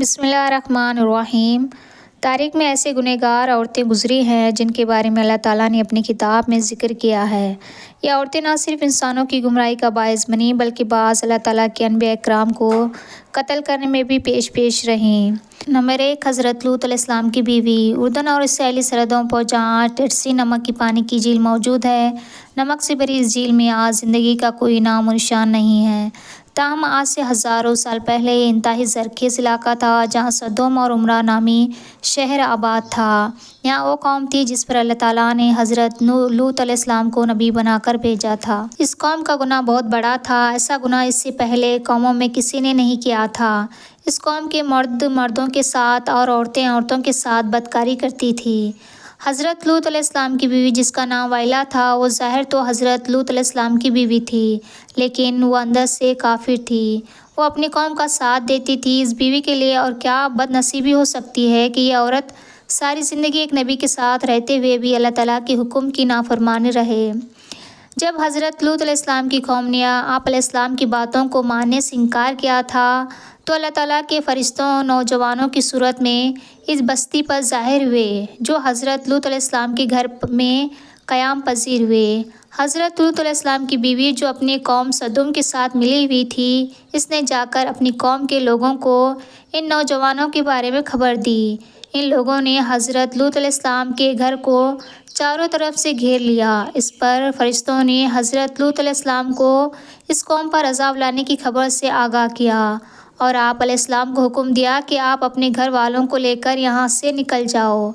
بسم اللہ الرحمن الرحیم۔ تاریخ میں ایسے گنہگار عورتیں گزری ہیں جن کے بارے میں اللہ تعالیٰ نے اپنی کتاب میں ذکر کیا ہے۔ یہ عورتیں نہ صرف انسانوں کی گمراہی کا باعث بنیں بلکہ بعض اللہ تعالیٰ کے انبیاء اکرام کو قتل کرنے میں بھی پیش رہیں۔ نمبر 1، حضرت لوط علیہ السلام کی بیوی۔ اردن اور اسرائیلی سرحدوں پر جہاں ٹیٹسی نمک کی پانی کی جھیل موجود ہے، نمک سے بھری اس جھیل میں آج زندگی کا کوئی نام و نشان نہیں ہے۔ تاہم آج سے ہزاروں سال پہلے یہ انتہائی زرخیز علاقہ تھا جہاں سدوم اور عمرہ نامی شہر آباد تھا۔ یہاں وہ قوم تھی جس پر اللہ تعالیٰ نے حضرت لوط علیہ السلام کو نبی بنا کر بھیجا تھا۔ اس قوم کا گناہ بہت بڑا تھا، ایسا گناہ اس سے پہلے قوموں میں کسی نے نہیں کیا تھا۔ اس قوم کے مرد مردوں کے ساتھ اور عورتیں عورتوں کے ساتھ بدکاری کرتی تھی۔ حضرت لوط علیہ السلام کی بیوی جس کا نام وائلا تھا، وہ ظاہر تو حضرت لوط علیہ السلام کی بیوی تھی لیکن وہ اندر سے کافر تھی۔ وہ اپنی قوم کا ساتھ دیتی تھی۔ اس بیوی کے لیے اور کیا بد نصیبی ہو سکتی ہے کہ یہ عورت ساری زندگی ایک نبی کے ساتھ رہتے ہوئے بھی اللہ تعالیٰ کے حکم کی نافرمان رہے۔ جب حضرت لوط علیہ السلام کی قوم نے آپ علیہ السلام کی باتوں کو ماننے سے انکار کیا تھا تو اللہ تعالیٰ کے فرشتوں نوجوانوں کی صورت میں اس بستی پر ظاہر ہوئے جو حضرت لوط علیہ السلام کے گھر میں قیام پذیر ہوئے۔ حضرت لوط علیہ السلام کی بیوی جو اپنی قوم سدوم کے ساتھ ملی ہوئی تھی، اس نے جا کر اپنی قوم کے لوگوں کو ان نوجوانوں کے بارے میں خبر دی۔ ان لوگوں نے حضرت لوط علیہ السلام کے گھر کو چاروں طرف سے گھیر لیا۔ اس پر فرشتوں نے حضرت لوط علیہ السلام کو اس قوم پر عذاب لانے کی خبر سے آگاہ کیا اور آپ علیہ السلام کو حکم دیا کہ آپ اپنے گھر والوں کو لے کر یہاں سے نکل جاؤ۔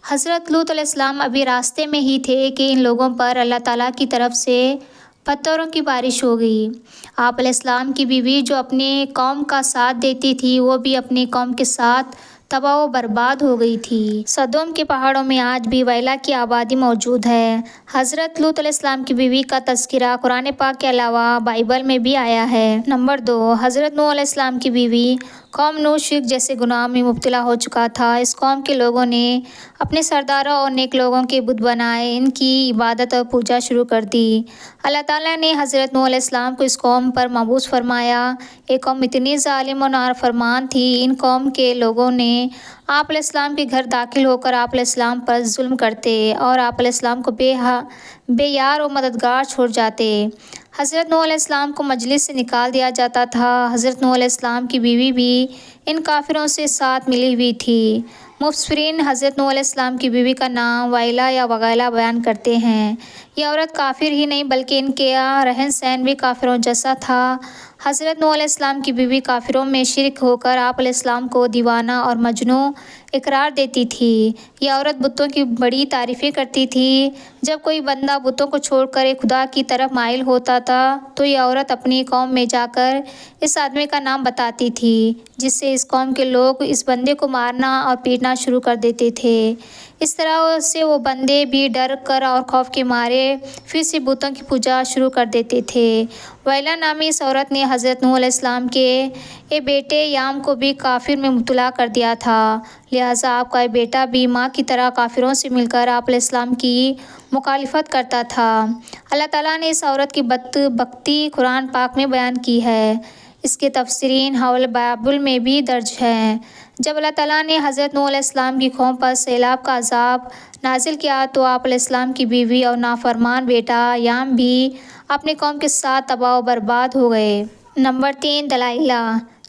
حضرت لوط علیہ السلام ابھی راستے میں ہی تھے کہ ان لوگوں پر اللہ تعالیٰ کی طرف سے پتھروں کی بارش ہو گئی۔ آپ علیہ السلام کی بیوی جو اپنے قوم کا ساتھ دیتی تھی، وہ بھی اپنی قوم کے ساتھ تباہ و برباد ہو گئی تھی۔ سدوم کے پہاڑوں میں آج بھی وائلا کی آبادی موجود ہے۔ حضرت لوط علیہ السلام کی بیوی کا تذکرہ قرآن پاک کے علاوہ بائبل میں بھی آیا ہے۔ نمبر 2، حضرت نوح علیہ السلام کی بیوی۔ قوم نوح شرک جیسے گناہ میں مبتلا ہو چکا تھا۔ اس قوم کے لوگوں نے اپنے سرداروں اور نیک لوگوں کے بت بنائے، ان کی عبادت اور پوجا شروع کر دی۔ اللہ تعالیٰ نے حضرت نوح علیہ السلام کو اس قوم پر مبعوث فرمایا۔ یہ قوم اتنی ظالم و نافرمان تھی، ان قوم کے لوگوں نے آپ علیہ السلام کے گھر داخل ہو کر آپ علیہ السلام پر ظلم کرتے اور آپ علیہ السلام کو بے یار و مددگار چھوڑ جاتے۔ حضرت نوح علیہ السلام کو مجلس سے نکال دیا جاتا تھا۔ حضرت نوح علیہ السلام کی بیوی بھی ان کافروں سے ساتھ ملی ہوئی تھی۔ مفسرین حضرت نوح علیہ السلام کی بیوی کا نام وائلا یا وغیلا بیان کرتے ہیں۔ یہ عورت کافر ہی نہیں بلکہ ان کا رہن سہن بھی کافروں جیسا تھا۔ حضرت نوح علیہ السلام کی بیوی کافروں میں شریک ہو کر آپ علیہ السلام کو دیوانہ اور مجنون اقرار دیتی تھی۔ یہ عورت بتوں کی بڑی تعریفیں کرتی تھی۔ جب کوئی بندہ بتوں کو چھوڑ کر ایک خدا کی طرف مائل ہوتا تھا تو یہ عورت اپنی قوم میں جا کر اس آدمی کا نام بتاتی تھی، جس سے اس قوم کے لوگ اس بندے کو مارنا اور پیٹنا شروع کر دیتے تھے۔ اس طرح سے وہ بندے بھی ڈر کر اور خوف کے مارے پھر سے بتوں کی پوجا شروع کر دیتے تھے۔ وائلا نامی اس عورت نے حضرت نوح علیہ السلام کے بیٹے یام کو بھی کافر میں مبتلا کر دیا تھا، لہٰذا آپ کا بیٹا بھی ماں کی طرح کافروں سے مل کر آپ علیہ السلام کی مخالفت کرتا تھا۔ اللہ تعالیٰ نے اس عورت کی بدبختی قرآن پاک میں بیان کی ہے۔ اس کے تفسیریں حول بائبل میں بھی درج ہیں۔ جب اللہ تعالیٰ نے حضرت نوح علیہ السلام کی قوم پر سیلاب کا عذاب نازل کیا تو آپ علیہ السلام کی بیوی اور نافرمان بیٹا یام بھی اپنی قوم کے ساتھ تباہ و برباد ہو گئے۔ نمبر 3، دلائلہ۔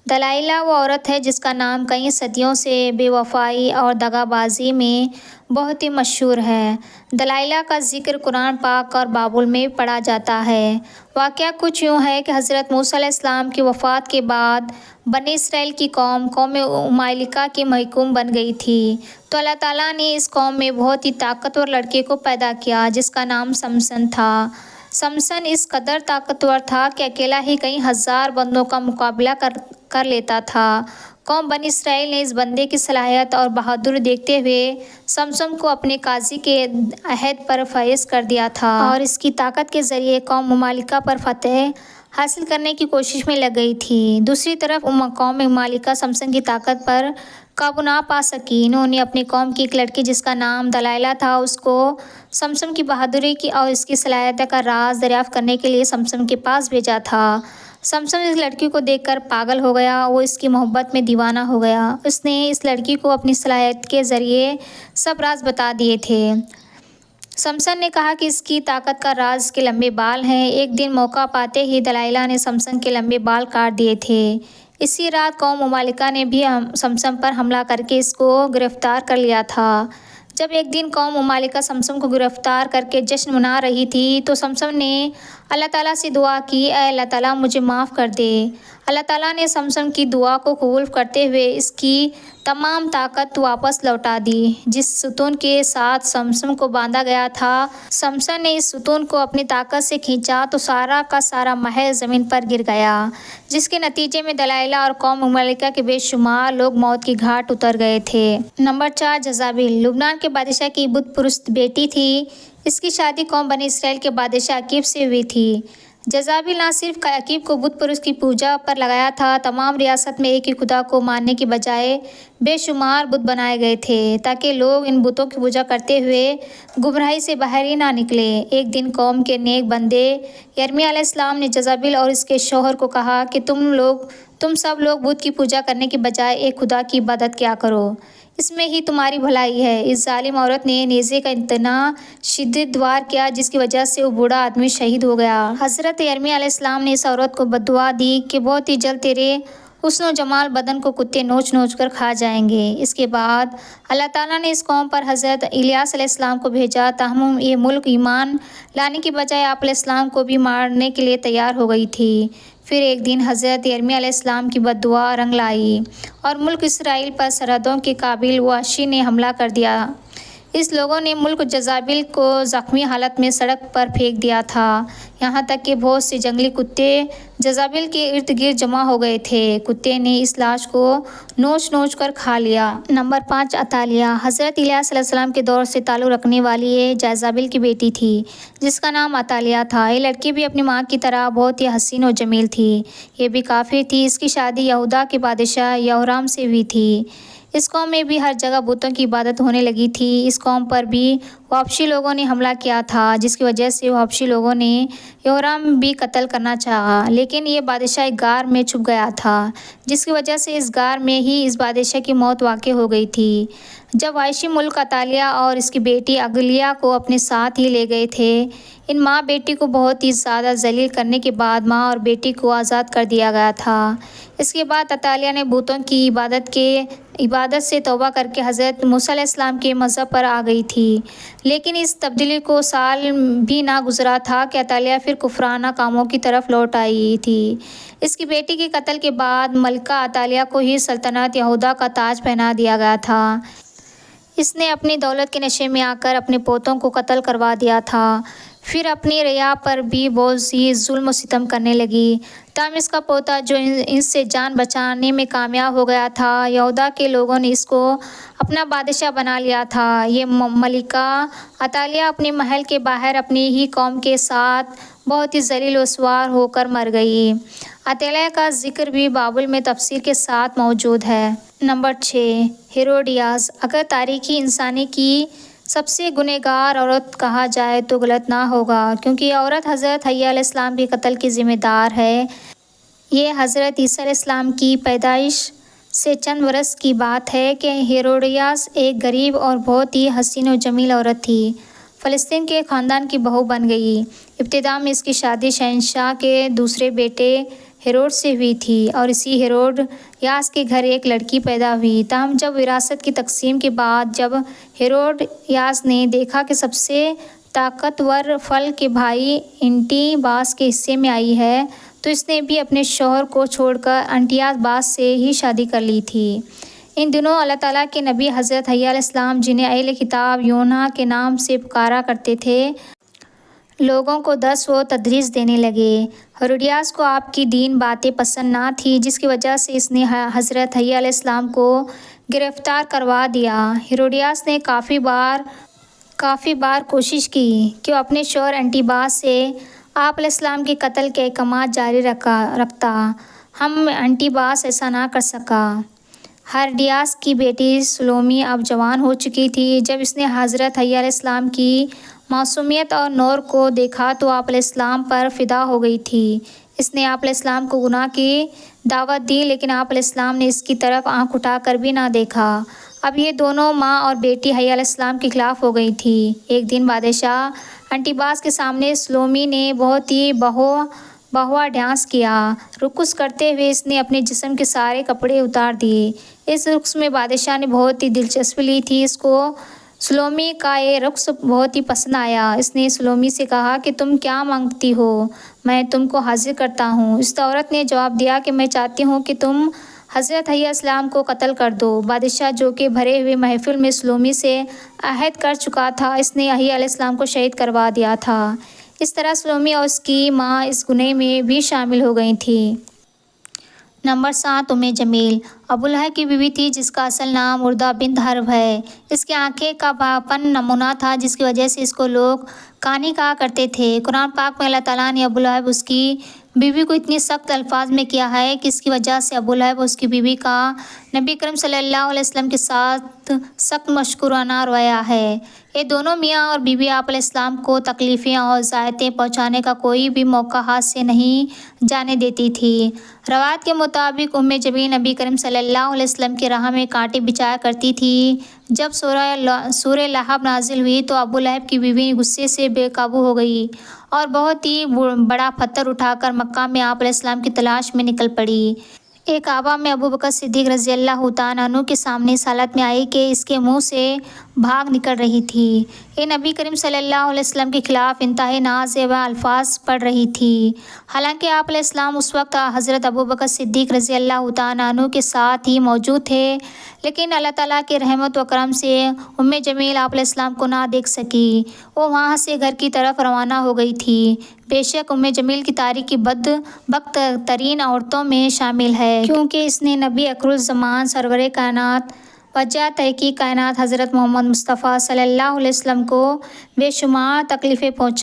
دلائلہ وہ عورت ہے جس کا نام کئی صدیوں سے بے وفائی اور دغا بازی میں بہت ہی مشہور ہے۔ دلائلہ کا ذکر قرآن پاک اور بائبل میں پڑھا جاتا ہے۔ واقعہ کچھ یوں ہے کہ حضرت موسیٰ علیہ السلام کی وفات کے بعد بنی اسرائیل کی قوم عمالقہ کی محکوم بن گئی تھی، تو اللہ تعالیٰ نے اس قوم میں بہت ہی طاقتور لڑکے کو پیدا کیا جس کا نام سمسن تھا۔ سمسن اس قدر طاقتور تھا کہ اکیلا ہی کئی ہزار بندوں کا مقابلہ کر لیتا تھا۔ قوم بنی اسرائیل نے اس بندے کی صلاحیت اور بہادری دیکھتے ہوئے سمسن کو اپنے قاضی کے عہد پر فائز کر دیا تھا اور اس کی طاقت کے ذریعے قوم عمالقہ پر فتح حاصل کرنے کی کوشش میں لگ گئی تھی۔ دوسری طرف قوم عمالقہ سمسن کی طاقت پر قابو نہ پا سکی۔ انہوں نے اپنی قوم کی ایک لڑکی جس کا نام دلائلہ تھا، اس کو سمسن کی بہادری کی اور اس کی صلاحیت کا راز دریافت کرنے کے لیے سمسن کے پاس بھیجا تھا۔ سمسم اس لڑکی کو دیکھ کر پاگل ہو گیا، وہ اس کی محبت میں دیوانہ ہو گیا۔ اس نے اس لڑکی کو اپنی صلاحیت کے ذریعے سب راز بتا دیے تھے۔ سمسم نے کہا کہ اس کی طاقت کا راز اس کے لمبے بال ہیں۔ ایک دن موقع پاتے ہی دلائلہ نے سمسم کے لمبے بال کاٹ دیے تھے۔ اسی رات قوم ممالکہ نے بھی سمسم پر حملہ کر کے اس کو گرفتار کر لیا تھا۔ جب ایک دن قوم ممالکہ سمسم کو گرفتار کر کے جشن منا رہی تھی تو سمسم نے اللہ تعالیٰ سے دعا کی، اے اللہ تعالیٰ مجھے معاف کر دے۔ اللہ تعالیٰ نے سمسم کی دعا کو قبول کرتے ہوئے اس کی تمام طاقت واپس لوٹا دی۔ جس ستون کے ساتھ سمسم کو باندھا گیا تھا، سمسم نے اس ستون کو اپنی طاقت سے کھینچا تو سارا کا سارا محل زمین پر گر گیا، جس کے نتیجے میں دلائلہ اور قوم ممالکہ کے بے شمار لوگ موت کی گھاٹ اتر گئے تھے۔ نمبر 4، جزابیل لبنان کے بادشاہ کی بت پرست بیٹی تھی۔ اس کی شادی قوم بنی اسرائیل کے بادشاہ عقیب سے ہوئی تھی۔ جزابیل نہ صرف عقیب کو بت پرست کی پوجا پر لگایا تھا، تمام ریاست میں ایک ہی خدا کو ماننے کی بجائے بے شمار بت بنائے گئے تھے تاکہ لوگ ان بتوں کی پوجا کرتے ہوئے گمراہی سے باہر ہی نہ نکلیں۔ ایک دن قوم کے نیک بندے یرمیہ علیہ السلام نے جزابیل اور اس کے شوہر کو کہا کہ تم سب لوگ بت کی پوجا کرنے کی بجائے ایک خدا کی عبادت کیا کرو، اس میں ہی تمہاری بھلائی ہے۔ اس ظالم عورت نے نیزے کا اتنا شدید وار کیا جس کی وجہ سے وہ بوڑھا آدمی شہید ہو گیا۔ حضرت یرمیہ علیہ السلام نے اس عورت کو بد دعا دی کہ بہت ہی جلد تیرے حسن و جمال بدن کو کتے نوچ نوچ کر کھا جائیں گے۔ اس کے بعد اللہ تعالیٰ نے اس قوم پر حضرت الیاس علیہ السلام کو بھیجا، تاہم یہ ملک ایمان لانے کی بجائے آپ علیہ السلام کو بھی مارنے کے لیے تیار ہو گئی تھی۔ پھر ایک دن حضرت یرمیہ علیہ السلام کی بد دعا رنگ لائی اور ملک اسرائیل پر سرحدوں کے قابل وحشی نے حملہ کر دیا۔ اس لوگوں نے ملک جزابیل کو زخمی حالت میں سڑک پر پھینک دیا تھا، یہاں تک کہ بہت سے جنگلی کتے جزابیل کے ارد گرد جمع ہو گئے تھے۔ کتے نے اس لاش کو نوچ نوچ کر کھا لیا۔ نمبر 5، عتالیہ حضرت الیاس علیہ السلام کے دور سے تعلق رکھنے والی یہ جزابیل کی بیٹی تھی جس کا نام عتالیہ تھا۔ یہ لڑکی بھی اپنی ماں کی طرح بہت ہی حسین و جمیل تھی۔ یہ بھی کافر تھی۔ اس کی شادی یہودا کے بادشاہ یہورام سے ہوئی تھی۔ اس قوم میں بھی ہر جگہ بتوں کی عبادت ہونے لگی تھی۔ اس قوم پر بھی وحشی لوگوں نے حملہ کیا تھا، جس کی وجہ سے وحشی لوگوں نے یہورام بھی قتل کرنا چاہا، لیکن یہ بادشاہ ایک غار میں چھپ گیا تھا، جس کی وجہ سے اس غار میں ہی اس بادشاہ کی موت واقع ہو گئی تھی۔ جب وحشی ملک عتالیہ اور اس کی بیٹی اغلیہ کو اپنے ساتھ ہی لے گئے تھے۔ ان ماں بیٹی کو بہت ہی زیادہ ذلیل کرنے کے بعد ماں اور بیٹی کو آزاد کر دیا گیا تھا۔ اس کے بعد عتالیہ نے بتوں کی عبادت سے توبہ کر کے حضرت موسیٰ علیہ السلام کے مذہب پر آ گئی تھی، لیکن اس تبدیلی کو سال بھی نہ گزرا تھا کہ عتالیہ پھر کفرانہ کاموں کی طرف لوٹ آئی تھی۔ اس کی بیٹی کے قتل کے بعد ملکہ عتالیہ کو ہی سلطنت یہودا کا تاج پہنا دیا گیا تھا۔ اس نے اپنی دولت کے نشے میں آ کر اپنے پوتوں کو قتل کروا دیا تھا، پھر اپنی رعایا پر بھی بہت سی ظلم و ستم کرنے لگی۔ تاہم اس کا پوتا جو اس سے جان بچانے میں کامیاب ہو گیا تھا، یہودا کے لوگوں نے اس کو اپنا بادشاہ بنا لیا تھا۔ یہ ملکہ عتالیہ اپنے محل کے باہر اپنی ہی قوم کے ساتھ بہت ہی ذلیل و رسوا ہو کر مر گئی۔ عتالیہ کا ذکر بھی بائبل میں تفصیل کے ساتھ موجود ہے۔ نمبر 6، ہیروڈیاس اگر تاریخی انسانی کی سب سے گنہگار عورت کہا جائے تو غلط نہ ہوگا، کیونکہ یہ عورت حضرت عیسیٰ علیہ السلام کے قتل کی ذمہ دار ہے۔ یہ حضرت عیسیٰ علیہ السلام کی پیدائش سے چند برس کی بات ہے کہ ہیروڈیاس ایک غریب اور بہت ہی حسین و جمیل عورت تھی۔ فلسطین کے خاندان کی بہو بن گئی۔ ابتدا میں اس کی شادی شہنشاہ کے دوسرے بیٹے ہیروڈ سے ہوئی تھی اور اسی ہیروڈیاس کے گھر ایک لڑکی پیدا ہوئی۔ تاہم جب وراثت کی تقسیم کے بعد جب ہیروڈیاس نے دیکھا کہ سب سے طاقتور پھل کے بھائی انٹی باس کے حصے میں آئی ہے تو اس نے بھی اپنے شوہر کو چھوڑ کر انٹیاس باس سے ہی شادی کر لی تھی۔ ان دنوں اللہ تعالیٰ کے نبی حضرت عیسیٰ علیہ السلام، جنہیں اہل کتاب یوننا کے نام سے پکارا کرتے تھے، لوگوں کو درس و تدریس دینے لگے۔ ہیروڈیاس کو آپ کی دین باتیں پسند نہ تھیں، جس کی وجہ سے اس نے حضرت عیسیٰ علیہ السلام کو گرفتار کروا دیا۔ ہیروڈیاس نے کافی بار کوشش کی کہ وہ اپنے شوہر انٹی باس سے آپ علیہ السلام کے قتل کے احکامات جاری رکھتا، ہم انٹی باس ایسا نہ کر سکا۔ ہیروڈیاس کی بیٹی سلومی اب جوان ہو چکی تھی۔ جب اس نے حضرت عیسیٰ علیہ السلام کی معصومیت اور نور کو دیکھا تو آپ علیہ السلام پر فدا ہو گئی تھی۔ اس نے آپ علیہ السلام کو گناہ کی دعوت دی، لیکن آپ علیہ السلام نے اس کی طرف آنکھ اٹھا کر بھی نہ دیکھا۔ اب یہ دونوں ماں اور بیٹی حیا علیہ السلام کے خلاف ہو گئی تھی۔ ایک دن بادشاہ انٹیباس کے سامنے سلومی نے بہت ہی بہوا ڈانس کیا۔ رقص کرتے ہوئے اس نے اپنے جسم کے سارے کپڑے اتار دیے۔ اس رقص میں بادشاہ نے بہت ہی دلچسپی لی تھی۔ اس کو سلومی کا یہ رقص بہت ہی پسند آیا۔ اس نے سلومی سے کہا کہ تم کیا مانگتی ہو، میں تم کو حاضر کرتا ہوں۔ اس عورت نے جواب دیا کہ میں چاہتی ہوں کہ تم حضرت حیا علیہ السلام کو قتل کر دو۔ بادشاہ جو کہ بھرے ہوئے محفل میں سلومی سے عہد کر چکا تھا، اس نے حیا علیہ السلام کو شہید کروا دیا تھا۔ اس طرح سلومی اور اس کی ماں اس گناہ میں بھی شامل ہو گئی تھیں۔ نمبر 7، جمیل ابو لہب کی بیوی تھی جس کا اصل نام عرضہ بنت حرب ہے۔ اس کی آنکھیں کا پن نمونہ تھا جس کی وجہ سے اس کو لوگ کانی کہا کرتے تھے۔ قرآن پاک میں اللہ تعالیٰ نے ابو لہب اس کی بیوی کو اتنی سخت الفاظ میں کیا ہے کہ اس کی وجہ سے ابو لہب اور اس کی بیوی کا نبی کریم صلی اللہ علیہ وسلم کے ساتھ سخت مشکورانہ رویہ ہے۔ یہ دونوں میاں اور بیوی آپ علیہ السلام کو تکلیفیں اور اذیتیں پہنچانے کا کوئی بھی موقع ہاتھ سے نہیں جانے دیتی تھی۔ روایت کے مطابق جمیل نبی کریم صلی اللہ علیہ وسلم کی راہ میں کانٹے بچھایا کرتی تھی۔ جب سورہ لہب نازل ہوئی تو ابو لہب کی بیوی غصے سے بے قابو ہو گئی اور بہت ہی بڑا پتھر اٹھا کر مکہ میں آپ علیہ السلام کی تلاش میں نکل پڑی۔ ایک آبا میں ابو بکر صدیق رضی اللہ تعالیٰ عنہ کے سامنے اس حالت میں آئی کہ اس کے منہ سے بھاگ نکل رہی تھی۔ یہ نبی کریم صلی اللہ علیہ وسلم کے خلاف انتہائی نازیبا الفاظ پڑھ رہی تھی۔ حالانکہ آپ علیہ السلام اس وقت حضرت ابو بکر صدیق رضی اللہ تعالیٰ عنہ کے ساتھ ہی موجود تھے، لیکن اللہ تعالیٰ کے رحمت و کرم سے جمیل آپ علیہ السلام کو نہ دیکھ سکی۔ وہ وہاں سے گھر کی طرف روانہ ہو گئی تھی۔ بے شک جمیل کی تاریخی بدبخت ترین عورتوں میں شامل ہے، کیونکہ اس نے نبی آخرالزمان سرور کائنات وجہ تحقیق کائنات حضرت محمد مصطفیٰ صلی اللہ علیہ وسلم کو بے شمار تکلیفیں پہنچائیں۔